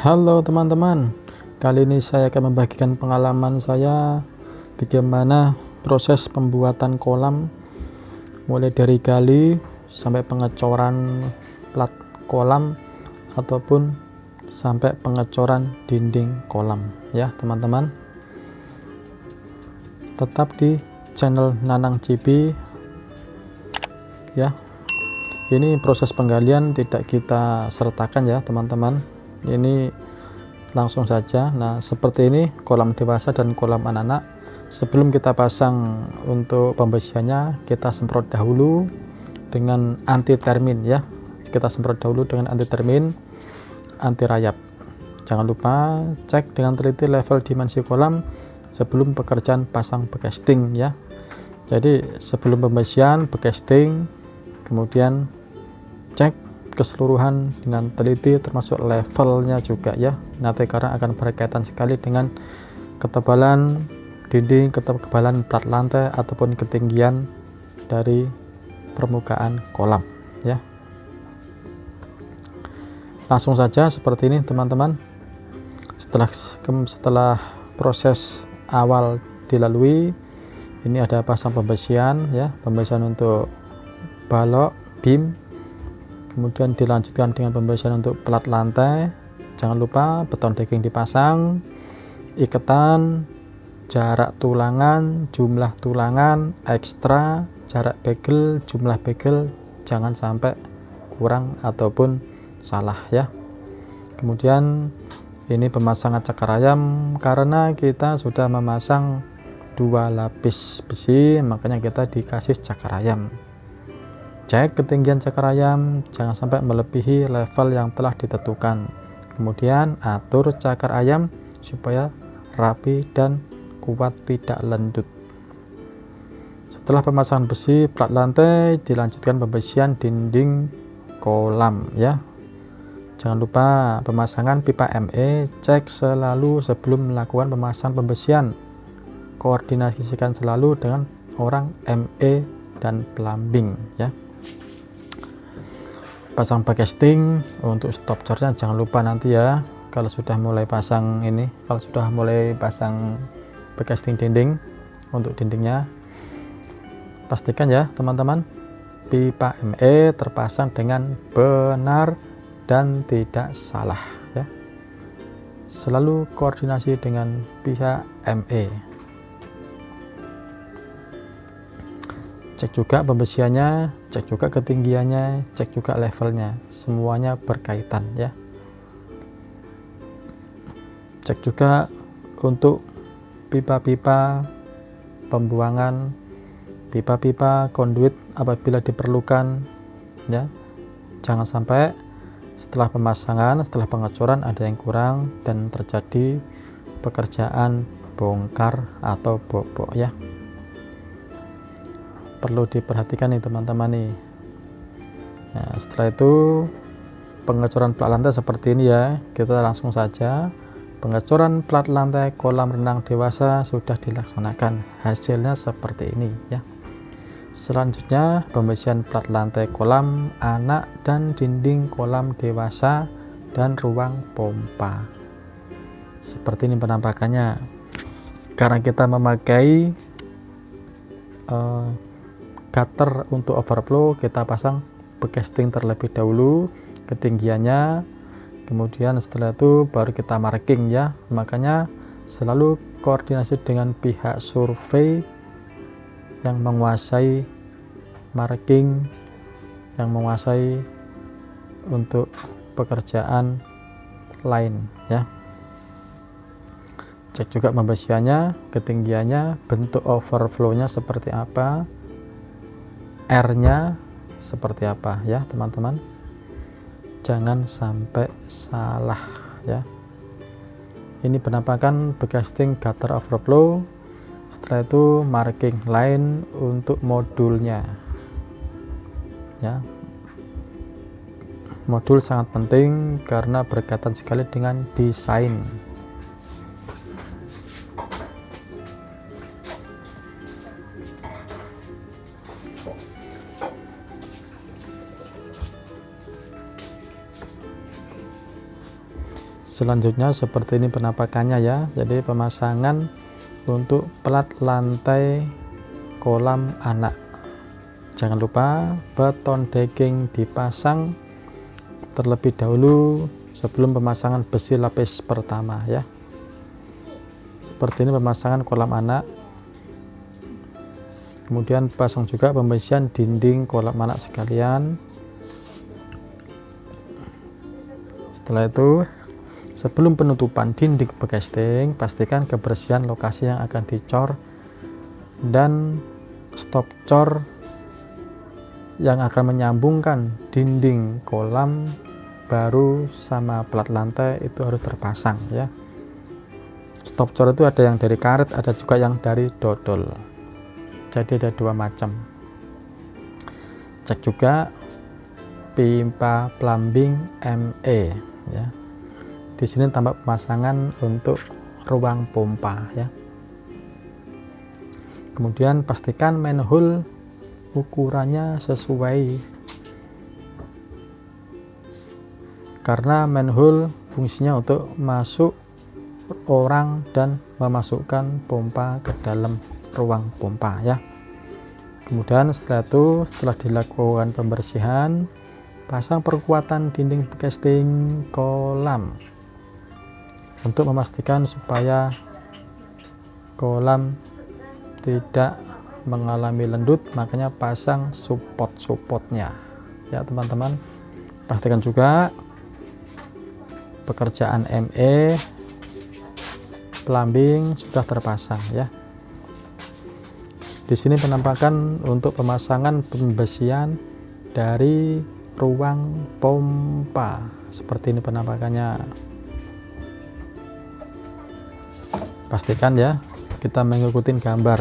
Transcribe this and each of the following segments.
Halo teman-teman, kali ini saya akan membagikan pengalaman saya bagaimana proses pembuatan kolam mulai dari gali sampai pengecoran plat kolam ataupun sampai pengecoran dinding kolam ya teman-teman. Tetap di channel Nanang Cibi ya. Ini proses penggalian tidak kita sertakan ya teman-teman, ini langsung saja. Nah seperti ini kolam dewasa dan kolam anak-anak. Sebelum kita pasang untuk pembersihannya, kita semprot dahulu dengan anti termin ya. Kita semprot dahulu dengan anti termin, anti rayap. Jangan lupa cek dengan teliti level dimensi kolam sebelum pekerjaan pasang bekasting ya. Jadi sebelum pembersihan bekasting, kemudian cek keseluruhan dengan teliti termasuk levelnya juga ya, nanti karena akan berkaitan sekali dengan ketebalan dinding, ketebalan plat lantai ataupun ketinggian dari permukaan kolam ya. Langsung saja seperti ini teman-teman. Setelah proses awal dilalui, ini ada pasang pembersihan ya, pembersihan untuk balok beam, kemudian dilanjutkan dengan pembersihan untuk plat lantai. Jangan lupa beton decking dipasang, ikatan, jarak tulangan, jumlah tulangan ekstra, jarak bagel, jumlah bagel jangan sampai kurang ataupun salah ya. Kemudian ini pemasangan cakar ayam, karena kita sudah memasang 2 lapis besi, makanya kita dikasih cakar ayam. Cek ketinggian cakar ayam jangan sampai melebihi level yang telah ditentukan. Kemudian atur cakar ayam supaya rapi dan kuat, tidak lendut. Setelah pemasangan besi plat lantai, dilanjutkan pembersihan dinding kolam ya. Jangan lupa pemasangan pipa ME, cek selalu sebelum melakukan pemasangan pembersihan. Koordinasikan selalu dengan orang ME dan plumbing ya. Pasang bekasting untuk stop charge-nya jangan lupa nanti ya, kalau sudah mulai pasang ini, kalau sudah mulai pasang bekasting dinding untuk dindingnya, pastikan ya teman-teman pipa ME terpasang dengan benar dan tidak salah ya. Selalu koordinasi dengan pihak ME. Cek juga pembersihannya, cek juga ketinggiannya, cek juga levelnya, semuanya berkaitan ya. Cek juga untuk pipa-pipa pembuangan, pipa-pipa konduit apabila diperlukan ya. Jangan sampai setelah pemasangan, setelah pengecoran ada yang kurang dan terjadi pekerjaan bongkar atau bobok ya. Perlu diperhatikan nih teman-teman nih. Nah, setelah itu pengecoran plat lantai seperti ini ya. Kita langsung saja pengecoran plat lantai kolam renang dewasa sudah dilaksanakan. Hasilnya seperti ini ya. Selanjutnya pembersihan plat lantai kolam anak dan dinding kolam dewasa dan ruang pompa. Seperti ini penampakannya. Karena kita memakai gutter untuk overflow, kita pasang bekasting terlebih dahulu ketinggiannya, kemudian setelah itu baru kita marking ya. Makanya selalu koordinasi dengan pihak survei yang menguasai marking, yang menguasai untuk pekerjaan lain ya. Cek juga pembersihannya, ketinggiannya, bentuk overflow-nya seperti apa, R-nya seperti apa ya teman-teman. Jangan sampai salah ya. Ini penampakan bekasting gutter overflow. Setelah itu marking line untuk modulnya ya. Modul sangat penting karena berkaitan sekali dengan desain. Selanjutnya seperti ini penampakannya ya. Jadi pemasangan untuk plat lantai kolam anak. Jangan lupa beton decking dipasang terlebih dahulu sebelum pemasangan besi lapis pertama ya. Seperti ini pemasangan kolam anak. Kemudian pasang juga pembersihan dinding kolam anak sekalian. Setelah itu, sebelum penutupan dinding casting, pastikan kebersihan lokasi yang akan dicor dan stop cor yang akan menyambungkan dinding kolam baru sama plat lantai itu harus terpasang ya. Stop cor itu ada yang dari karet, ada juga yang dari dodol. Jadi ada dua macam. Cek juga pipa plumbing ME ya. Di sini tambah pemasangan untuk ruang pompa ya. Kemudian pastikan manhole ukurannya sesuai, karena manhole fungsinya untuk masuk orang dan memasukkan pompa ke dalam ruang pompa ya. Kemudian setelah dilakukan pembersihan, pasang perkuatan dinding casting kolam untuk memastikan supaya kolam tidak mengalami lendut, makanya pasang support-supportnya ya teman-teman. Pastikan juga pekerjaan ME plumbing sudah terpasang ya. Di sini penampakan untuk pemasangan pembersihan dari ruang pompa. Seperti ini penampakannya. Pastikan ya kita mengikuti gambar.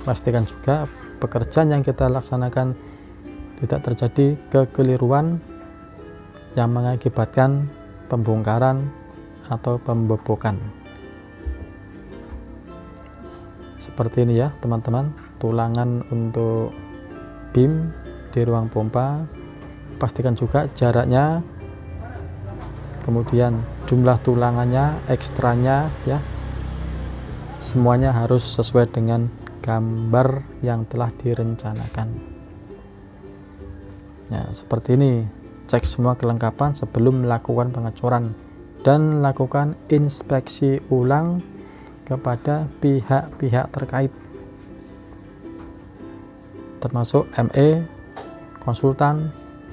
Pastikan juga pekerjaan yang kita laksanakan tidak terjadi kekeliruan yang mengakibatkan pembongkaran atau pembobokan. Seperti ini ya teman-teman, tulangan untuk beam di ruang pompa. Pastikan juga jaraknya, kemudian jumlah tulangannya, ekstranya ya, semuanya harus sesuai dengan gambar yang telah direncanakan ya. Seperti ini, cek semua kelengkapan sebelum melakukan pengecoran dan lakukan inspeksi ulang kepada pihak-pihak terkait termasuk ME, konsultan,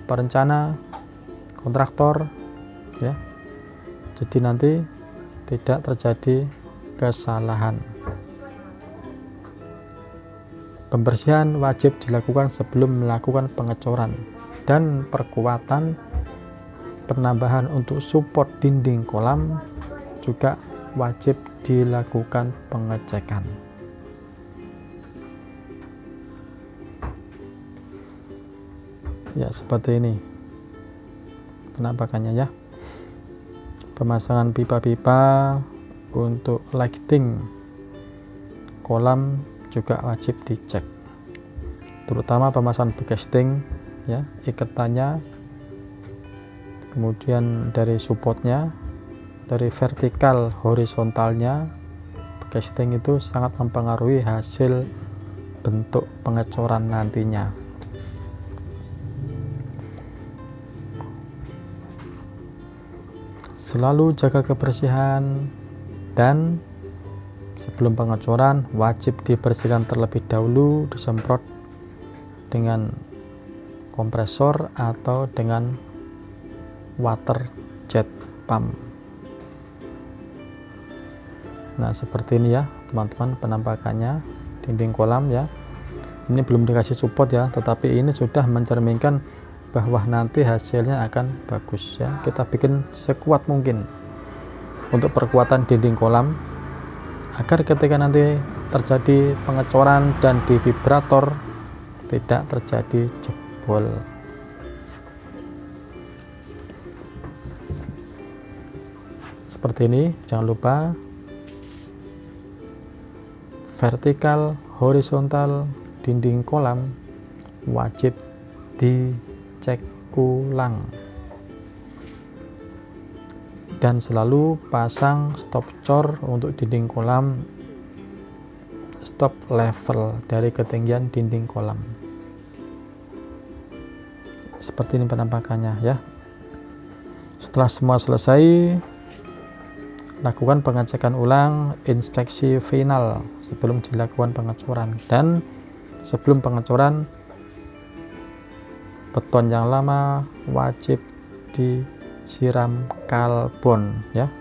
perencana, kontraktor ya. Jadi nanti tidak terjadi kesalahan. Pembersihan wajib dilakukan sebelum melakukan pengecoran dan perkuatan penambahan untuk support dinding kolam juga wajib dilakukan pengecekan. Ya seperti ini penampakannya ya. Pemasangan pipa-pipa untuk lighting kolam juga wajib dicek, terutama pemasangan casting ya, ikatannya, kemudian dari supportnya, dari vertikal horizontalnya. Casting itu sangat mempengaruhi hasil bentuk pengecoran nantinya. Selalu jaga kebersihan, dan sebelum pengecoran wajib dibersihkan terlebih dahulu, disemprot dengan kompresor atau dengan water jet pump. Nah seperti ini ya teman-teman penampakannya dinding kolam ya. Ini belum dikasih support ya, tetapi ini sudah mencerminkan bahwa nanti hasilnya akan bagus ya. Kita bikin sekuat mungkin untuk perkuatan dinding kolam agar ketika nanti terjadi pengecoran dan di vibrator tidak terjadi jebol. Seperti ini, jangan lupa vertikal, horizontal dinding kolam wajib dicek ulang. dan selalu pasang stop cor untuk dinding kolam stop level dari ketinggian dinding kolam. Seperti ini penampakannya ya. Setelah semua selesai, lakukan pengecekan ulang inspeksi final sebelum dilakukan pengecoran, dan sebelum pengecoran beton yang lama wajib disiram karbon ya.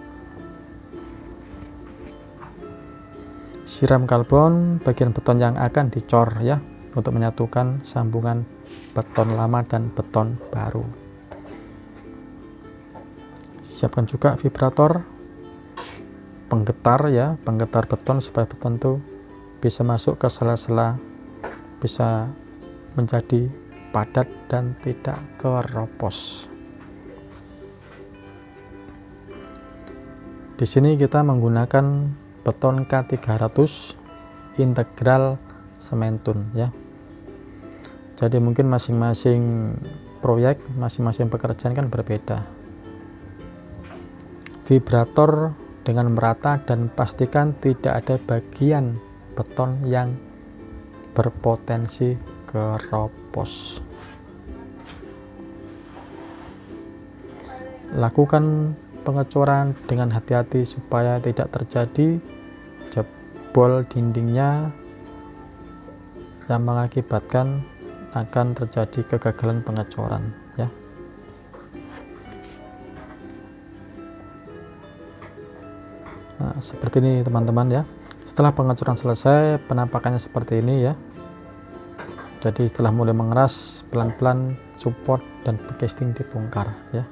Siram karbon bagian beton yang akan dicor ya, untuk menyatukan sambungan beton lama dan beton baru. Siapkan juga vibrator penggetar ya, penggetar beton supaya beton itu bisa masuk ke sela-sela, bisa menjadi padat dan tidak keropos. Di sini kita menggunakan beton K300 integral sementun ya. Jadi mungkin masing-masing proyek, masing-masing pekerjaan kan berbeda. Vibrator dengan merata dan pastikan tidak ada bagian beton yang berpotensi keropos. Lakukan pengecoran dengan hati-hati supaya tidak terjadi jebol dindingnya yang mengakibatkan akan terjadi kegagalan pengecoran ya. Nah, seperti ini teman-teman ya. Setelah pengecoran selesai, penampakannya seperti ini ya. Jadi setelah mulai mengeras, pelan-pelan support dan casing dibongkar ya.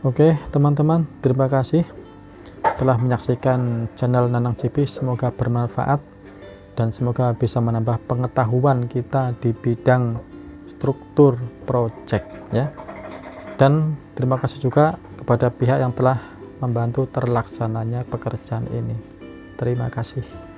Oke teman-teman, terima kasih telah menyaksikan channel Nanang JP. Semoga bermanfaat dan semoga bisa menambah pengetahuan kita di bidang struktur project ya. Dan terima kasih juga kepada pihak yang telah membantu terlaksananya pekerjaan ini. Terima kasih.